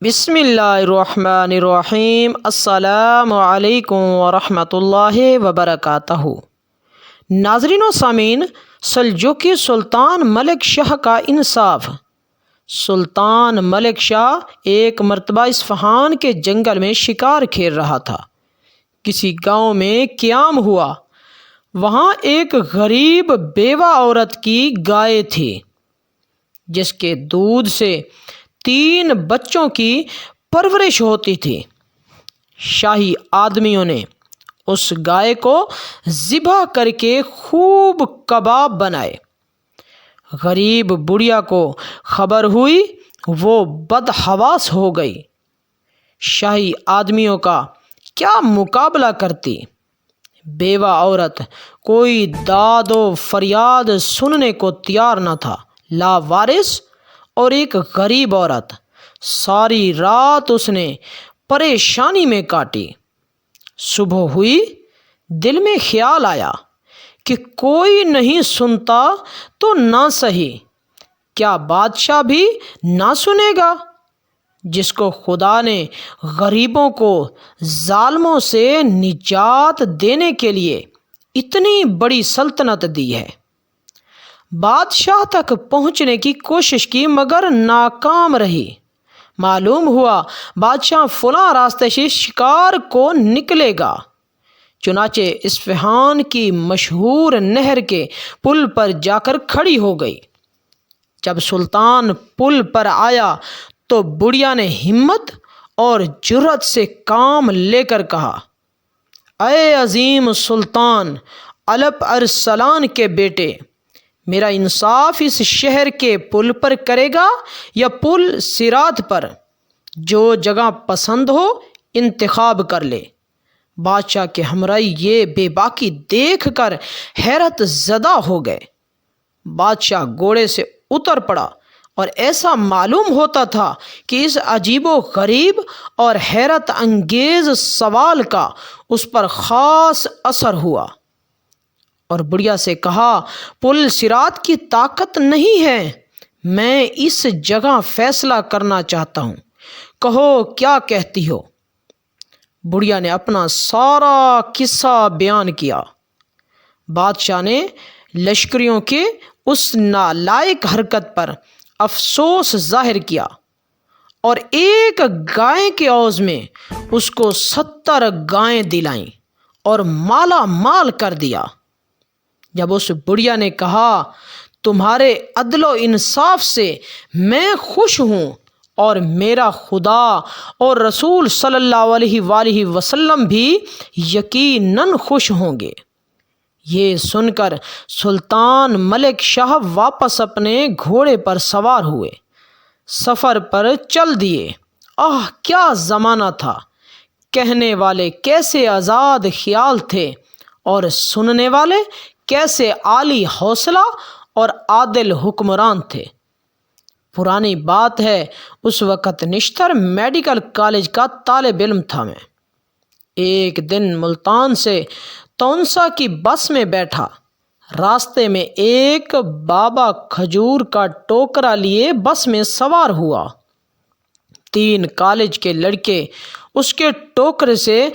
بسم اللہ الرحمن الرحیم۔ السلام علیکم ورحمۃ اللہ وبرکاتہ۔ ناظرین و سامعین، سلجوقی سلطان ملک شاہ کا انصاف۔ سلطان ملک شاہ ایک مرتبہ اصفہان کے جنگل میں شکار کھیل رہا تھا۔ کسی گاؤں میں قیام ہوا۔ وہاں ایک غریب بیوہ عورت کی گائے تھی جس کے دودھ سے 3 بچوں کی پرورش ہوتی تھی۔ شاہی آدمیوں نے اس گائے کو ذبح کر کے خوب کباب بنائے۔ غریب بڑھیا کو خبر ہوئی، وہ بدحواس ہو گئی۔ شاہی آدمیوں کا کیا مقابلہ کرتی؟ بیوہ عورت کوئی داد و فریاد سننے کو تیار نہ تھا۔ لاوارث اور ایک غریب عورت، ساری رات اس نے پریشانی میں کاٹی۔ صبح ہوئی، دل میں خیال آیا کہ کوئی نہیں سنتا تو نہ سہی، کیا بادشاہ بھی نہ سنے گا جس کو خدا نے غریبوں کو ظالموں سے نجات دینے کے لیے اتنی بڑی سلطنت دی ہے۔ بادشاہ تک پہنچنے کی کوشش کی مگر ناکام رہی۔ معلوم ہوا بادشاہ فلاں راستے سے شکار کو نکلے گا۔ چنانچہ اصفہان کی مشہور نہر کے پل پر جا کر کھڑی ہو گئی۔ جب سلطان پل پر آیا تو بڑھیا نے ہمت اور جرأت سے کام لے کر کہا، اے عظیم سلطان، الپ ارسلان کے بیٹے، میرا انصاف اس شہر کے پل پر کرے گا یا پل صراط پر؟ جو جگہ پسند ہو انتخاب کر لے۔ بادشاہ کے ہمراہی یہ بے باکی دیکھ کر حیرت زدہ ہو گئے۔ بادشاہ گھوڑے سے اتر پڑا اور ایسا معلوم ہوتا تھا کہ اس عجیب و غریب اور حیرت انگیز سوال کا اس پر خاص اثر ہوا، اور بڑھیا سے کہا، پل صراط کی طاقت نہیں ہے، میں اس جگہ فیصلہ کرنا چاہتا ہوں، کہو کیا کہتی ہو؟ بڑھیا نے اپنا سارا قصہ بیان کیا۔ بادشاہ نے لشکریوں کے اس نالائق حرکت پر افسوس ظاہر کیا اور ایک گائے کے عوض میں اس کو 70 گائیں دلائیں اور مالا مال کر دیا۔ جب اس بڑھیا نے کہا، تمہارے عدل و انصاف سے میں خوش ہوں اور میرا خدا اور رسول صلی اللہ علیہ وآلہ وسلم بھی یقیناً خوش ہوں گے، یہ سن کر سلطان ملک شاہ واپس اپنے گھوڑے پر سوار ہوئے، سفر پر چل دیے۔ آہ کیا زمانہ تھا! کہنے والے کیسے آزاد خیال تھے اور سننے والے کیسے عالی حوصلہ اور عادل حکمران تھے۔ پرانی بات ہے، اس وقت نشتر میڈیکل کالج کا طالب علم تھا میں۔ ایک دن ملتان سے تونسا کی بس میں بیٹھا۔ راستے میں ایک بابا کھجور کا ٹوکرا لیے بس میں سوار ہوا۔ 3 کالج کے لڑکے اس کے ٹوکرے سے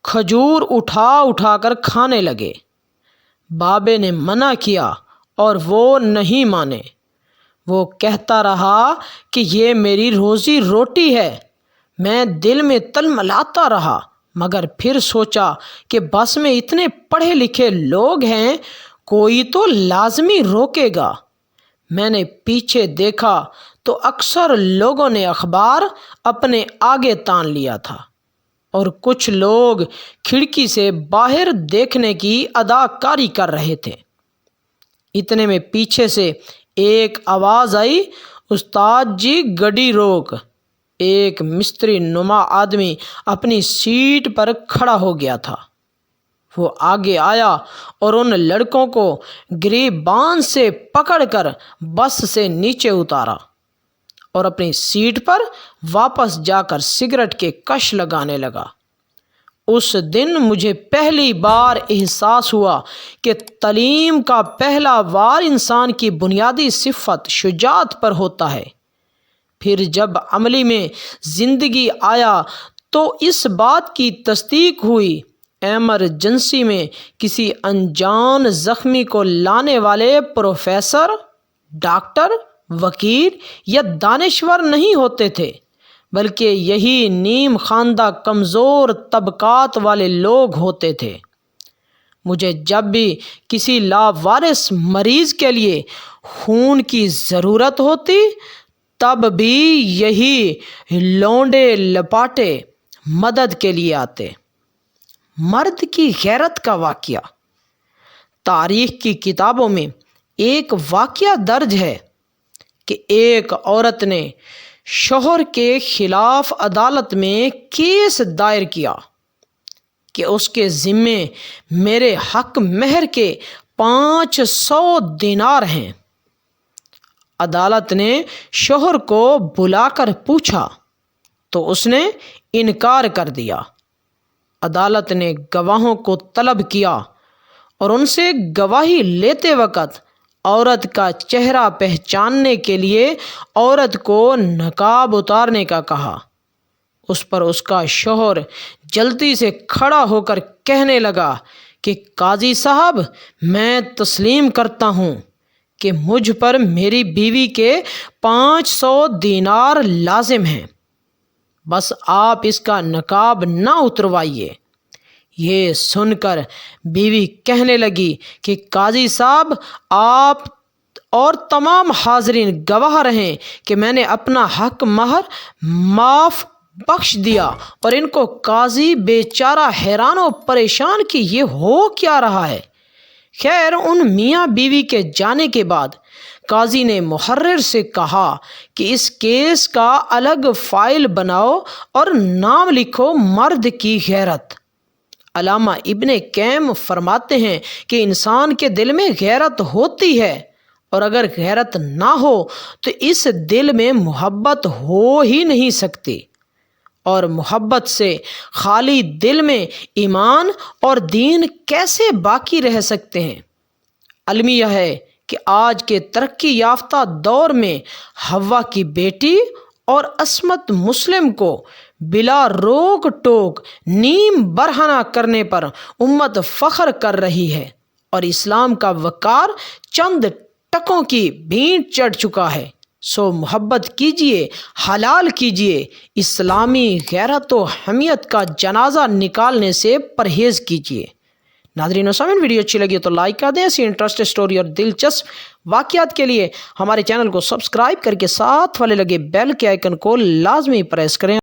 کھجور اٹھا اٹھا کر کھانے لگے۔ بابے نے منع کیا اور وہ نہیں مانے۔ وہ کہتا رہا کہ یہ میری روزی روٹی ہے۔ میں دل میں تلملاتا رہا، مگر پھر سوچا کہ بس میں اتنے پڑھے لکھے لوگ ہیں، کوئی تو لازمی روکے گا۔ میں نے پیچھے دیکھا تو اکثر لوگوں نے اخبار اپنے آگے تان لیا تھا اور کچھ لوگ کھڑکی سے باہر دیکھنے کی اداکاری کر رہے تھے۔ اتنے میں پیچھے سے ایک آواز آئی، استاد جی گڈی روک۔ ایک مستری نما آدمی اپنی سیٹ پر کھڑا ہو گیا تھا۔ وہ آگے آیا اور ان لڑکوں کو گریبان سے پکڑ کر بس سے نیچے اتارا اور اپنی سیٹ پر واپس جا کر سگریٹ کے کش لگانے لگا۔ اس دن مجھے پہلی بار احساس ہوا کہ تعلیم کا پہلا وار انسان کی بنیادی صفت شجاعت پر ہوتا ہے۔ پھر جب عملی میں زندگی آیا تو اس بات کی تصدیق ہوئی، ایمرجنسی میں کسی انجان زخمی کو لانے والے پروفیسر، ڈاکٹر، وکیل یا دانشور نہیں ہوتے تھے، بلکہ یہی نیم خواندہ کمزور طبقات والے لوگ ہوتے تھے۔ مجھے جب بھی کسی لاوارث مریض کے لیے خون کی ضرورت ہوتی، تب بھی یہی لونڈے لپاٹے مدد کے لیے آتے۔ مرد کی غیرت کا واقعہ۔ تاریخ کی کتابوں میں ایک واقعہ درج ہے کہ ایک عورت نے شوہر کے خلاف عدالت میں کیس دائر کیا کہ اس کے ذمے میرے حق مہر کے 500 دینار ہیں۔ عدالت نے شوہر کو بلا کر پوچھا تو اس نے انکار کر دیا۔ عدالت نے گواہوں کو طلب کیا اور ان سے گواہی لیتے وقت عورت کا چہرہ پہچاننے کے لیے عورت کو نقاب اتارنے کا کہا۔ اس پر اس کا شوہر جلدی سے کھڑا ہو کر کہنے لگا کہ قاضی صاحب، میں تسلیم کرتا ہوں کہ مجھ پر میری بیوی کے 500 دینار لازم ہیں، بس آپ اس کا نقاب نہ اتروائیے۔ یہ سن کر بیوی کہنے لگی کہ قاضی صاحب، آپ اور تمام حاضرین گواہ رہیں کہ میں نے اپنا حق مہر معاف بخش دیا، اور ان کو قاضی بیچارہ حیران و پریشان کہ یہ ہو کیا رہا ہے۔ خیر، ان میاں بیوی کے جانے کے بعد قاضی نے محرر سے کہا کہ اس کیس کا الگ فائل بناؤ اور نام لکھو مرد کی غیرت۔ علامہ ابن قیم فرماتے ہیں کہ انسان کے دل میں غیرت ہوتی ہے، اور اگر غیرت نہ ہو تو اس دل میں محبت ہو ہی نہیں سکتی، اور محبت سے خالی دل میں ایمان اور دین کیسے باقی رہ سکتے ہیں؟ المیہ ہے کہ آج کے ترقی یافتہ دور میں حوا کی بیٹی اور عصمت مسلم کو بلا روک ٹوک نیم برہنہ کرنے پر امت فخر کر رہی ہے، اور اسلام کا وقار چند ٹکوں کی بھینٹ چڑھ چکا ہے۔ سو محبت کیجئے، حلال کیجئے، اسلامی غیرت و حمیت کا جنازہ نکالنے سے پرہیز کیجئے۔ ناظرین و سامعین، ویڈیو اچھی لگی تو لائک کر دیں۔ ایسی انٹرسٹ اسٹوری اور دلچسپ واقعات کے لیے ہمارے چینل کو سبسکرائب کر کے ساتھ والے لگے بیل کے آئیکن کو لازمی پریس کریں۔